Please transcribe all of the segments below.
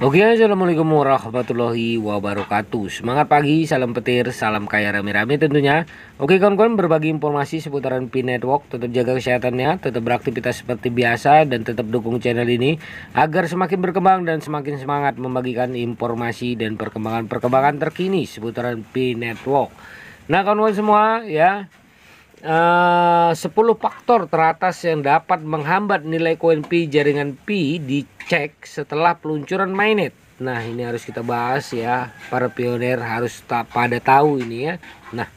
Oke, assalamualaikum warahmatullahi wabarakatuh. Semangat pagi, salam petir, salam kaya rame-rame tentunya. Oke kawan-kawan, berbagi informasi seputaran Pi Network. Tetap jaga kesehatannya, tetap beraktivitas seperti biasa, dan tetap dukung channel ini agar semakin berkembang dan semakin semangat membagikan informasi dan perkembangan terkini seputaran Pi Network. Nah kawan-kawan semua ya, 10 faktor teratas yang dapat menghambat nilai koin Pi jaringan Pi dicek setelah peluncuran mainnet. Nah ini harus kita bahas ya, para pionir harus pada tahu ini ya. Nah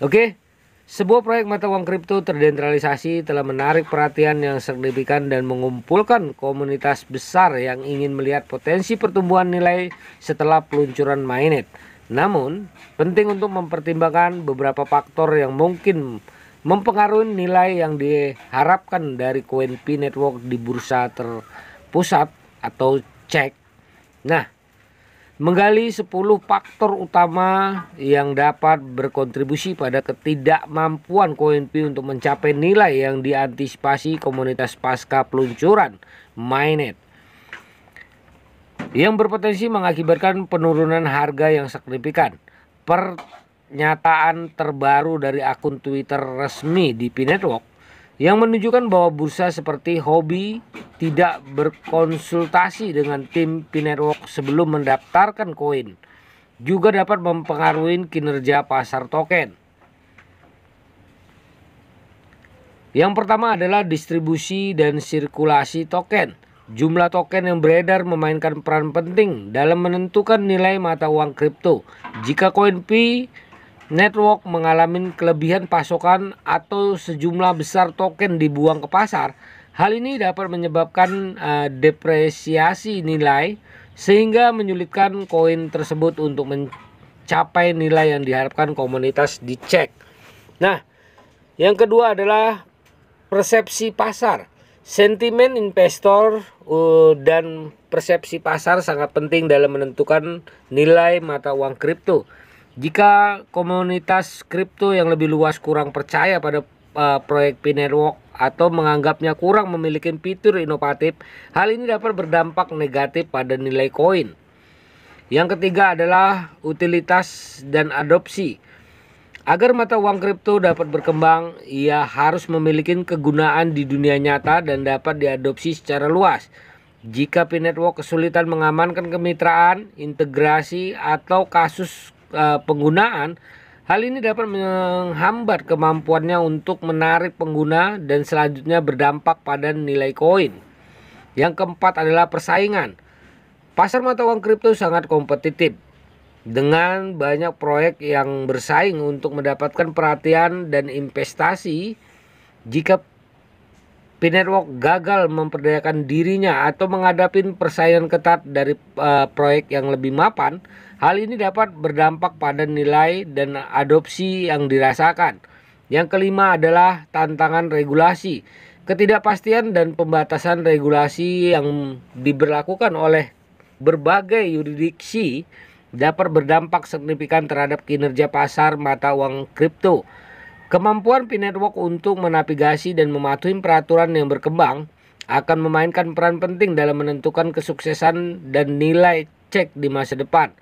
oke, sebuah proyek mata uang kripto terdesentralisasi telah menarik perhatian yang signifikan dan mengumpulkan komunitas besar yang ingin melihat potensi pertumbuhan nilai setelah peluncuran mainnet. Namun, penting untuk mempertimbangkan beberapa faktor yang mungkin mempengaruhi nilai yang diharapkan dari koin Pi Network di bursa terpusat atau CEC. Nah, menggali 10 faktor utama yang dapat berkontribusi pada ketidakmampuan koin Pi untuk mencapai nilai yang diantisipasi komunitas pasca peluncuran mainnet, yang berpotensi mengakibatkan penurunan harga yang signifikan. Pernyataan terbaru dari akun Twitter resmi di Pi Network yang menunjukkan bahwa bursa seperti hobi tidak berkonsultasi dengan tim Pi Network sebelum mendaftarkan koin juga dapat mempengaruhi kinerja pasar token. Yang pertama adalah distribusi dan sirkulasi token. Jumlah token yang beredar memainkan peran penting dalam menentukan nilai mata uang kripto. Jika koin Pi Network mengalami kelebihan pasokan atau sejumlah besar token dibuang ke pasar, hal ini dapat menyebabkan depresiasi nilai sehingga menyulitkan koin tersebut untuk mencapai nilai yang diharapkan komunitas dicek. Nah, yang kedua adalah persepsi pasar. Sentimen investor dan persepsi pasar sangat penting dalam menentukan nilai mata uang kripto. Jika komunitas kripto yang lebih luas kurang percaya pada proyek Pi Network atau menganggapnya kurang memiliki fitur inovatif, hal ini dapat berdampak negatif pada nilai koin. Yang ketiga adalah utilitas dan adopsi. Agar mata uang kripto dapat berkembang, ia harus memiliki kegunaan di dunia nyata dan dapat diadopsi secara luas. Jika Pi Network kesulitan mengamankan kemitraan, integrasi, atau kasus penggunaan, hal ini dapat menghambat kemampuannya untuk menarik pengguna dan selanjutnya berdampak pada nilai koin. Yang keempat adalah persaingan. Pasar mata uang kripto sangat kompetitif, dengan banyak proyek yang bersaing untuk mendapatkan perhatian dan investasi. Jika Pi Network gagal memperdayakan dirinya atau menghadapi persaingan ketat dari proyek yang lebih mapan, hal ini dapat berdampak pada nilai dan adopsi yang dirasakan. Yang kelima adalah tantangan regulasi. Ketidakpastian dan pembatasan regulasi yang diberlakukan oleh berbagai yurisdiksi dapat berdampak signifikan terhadap kinerja pasar mata uang kripto. Kemampuan Pi Network untuk menavigasi dan mematuhi peraturan yang berkembang akan memainkan peran penting dalam menentukan kesuksesan dan nilai cek di masa depan.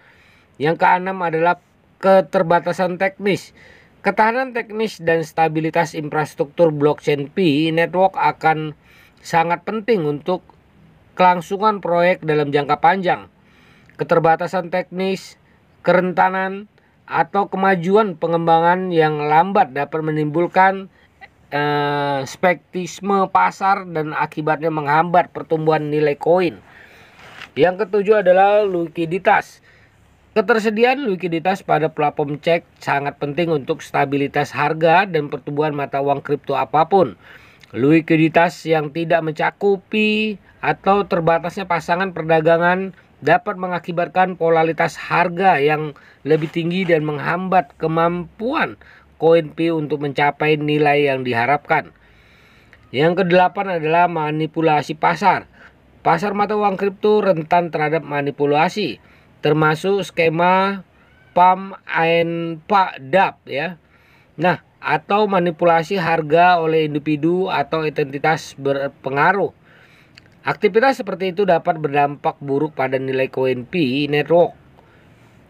Yang keenam adalah keterbatasan teknis. Ketahanan teknis dan stabilitas infrastruktur blockchain Pi Network akan sangat penting untuk kelangsungan proyek dalam jangka panjang. Keterbatasan teknis, kerentanan, atau kemajuan pengembangan yang lambat dapat menimbulkan skeptisisme pasar dan akibatnya menghambat pertumbuhan nilai koin. Yang ketujuh adalah likuiditas. Ketersediaan likuiditas pada platform cek sangat penting untuk stabilitas harga dan pertumbuhan mata uang kripto apapun. Likuiditas yang tidak mencakupi atau terbatasnya pasangan perdagangan dapat mengakibatkan polaritas harga yang lebih tinggi dan menghambat kemampuan koin Pi untuk mencapai nilai yang diharapkan. Yang kedelapan adalah manipulasi pasar. Pasar mata uang kripto rentan terhadap manipulasi, termasuk skema pump and dump ya. Nah, atau manipulasi harga oleh individu atau entitas berpengaruh. Aktivitas seperti itu dapat berdampak buruk pada nilai koin Pi Network,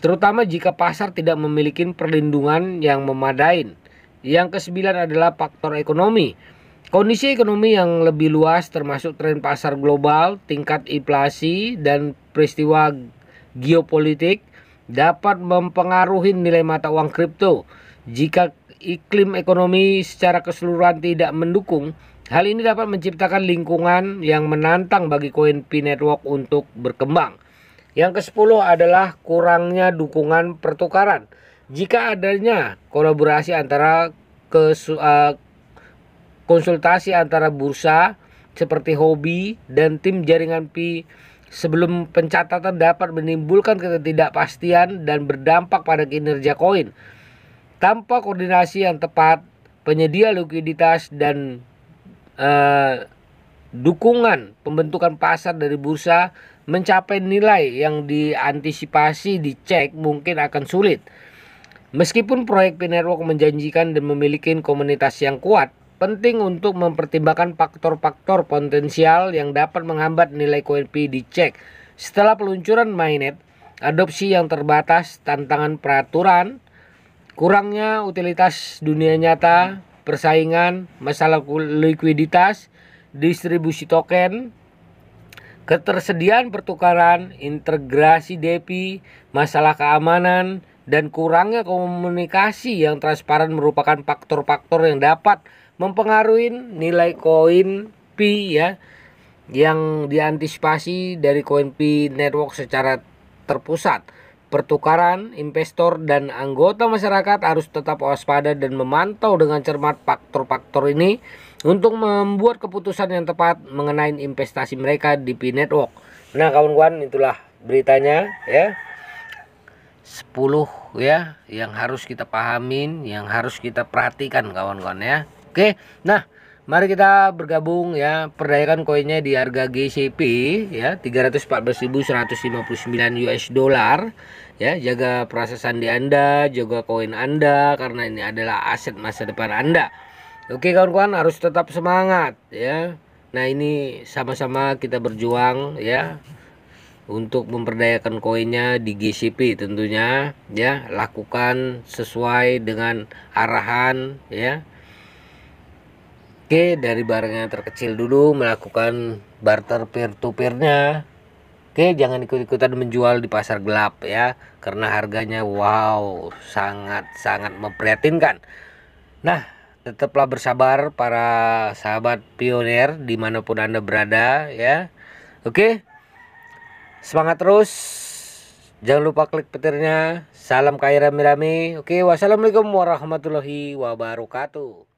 terutama jika pasar tidak memiliki perlindungan yang memadai. Yang kesembilan adalah faktor ekonomi. Kondisi ekonomi yang lebih luas termasuk tren pasar global, tingkat inflasi, dan peristiwa geopolitik dapat mempengaruhi nilai mata uang kripto. Jika iklim ekonomi secara keseluruhan tidak mendukung, hal ini dapat menciptakan lingkungan yang menantang bagi koin Pi Network untuk berkembang. Yang ke-10 adalah kurangnya dukungan pertukaran. Jika adanya kolaborasi antara konsultasi antara bursa seperti Huobi dan tim jaringan Pi sebelum pencatatan dapat menimbulkan ketidakpastian dan berdampak pada kinerja koin. Tanpa koordinasi yang tepat, penyedia likuiditas dan dukungan pembentukan pasar dari bursa mencapai nilai yang diantisipasi dicek mungkin akan sulit. Meskipun proyek Pi Network menjanjikan dan memiliki komunitas yang kuat, penting untuk mempertimbangkan faktor-faktor potensial yang dapat menghambat nilai koin Pi dicek. Setelah peluncuran mainnet, adopsi yang terbatas, tantangan peraturan, kurangnya utilitas dunia nyata, persaingan, masalah likuiditas, distribusi token, ketersediaan pertukaran, integrasi DeFi, masalah keamanan, dan kurangnya komunikasi yang transparan merupakan faktor-faktor yang dapat mempengaruhi nilai koin Pi ya, yang diantisipasi dari koin Pi Network secara terpusat. Pertukaran, investor, dan anggota masyarakat harus tetap waspada dan memantau dengan cermat faktor-faktor ini untuk membuat keputusan yang tepat mengenai investasi mereka di Pi Network. Nah kawan-kawan, itulah beritanya ya. 10 ya yang harus kita pahamin, yang harus kita perhatikan kawan-kawan ya. Oke, nah mari kita bergabung ya, perdayakan koinnya di harga GCP ya 314.159 US dollar ya. Jaga perasaan di Anda, jaga koin Anda karena ini adalah aset masa depan Anda. Oke kawan-kawan, harus tetap semangat ya. Nah ini sama-sama kita berjuang ya untuk memperdayakan koinnya di GCP tentunya ya. Lakukan sesuai dengan arahan ya. Oke, dari barangnya terkecil dulu, melakukan barter peer to peernya. Oke, jangan ikut-ikutan menjual di pasar gelap ya, karena harganya wow sangat-sangat memprihatinkan. Nah, tetaplah bersabar para sahabat pionir dimanapun Anda berada ya. Oke, semangat terus, jangan lupa klik petirnya. Salam kaya rame-rame. Oke, wassalamualaikum warahmatullahi wabarakatuh.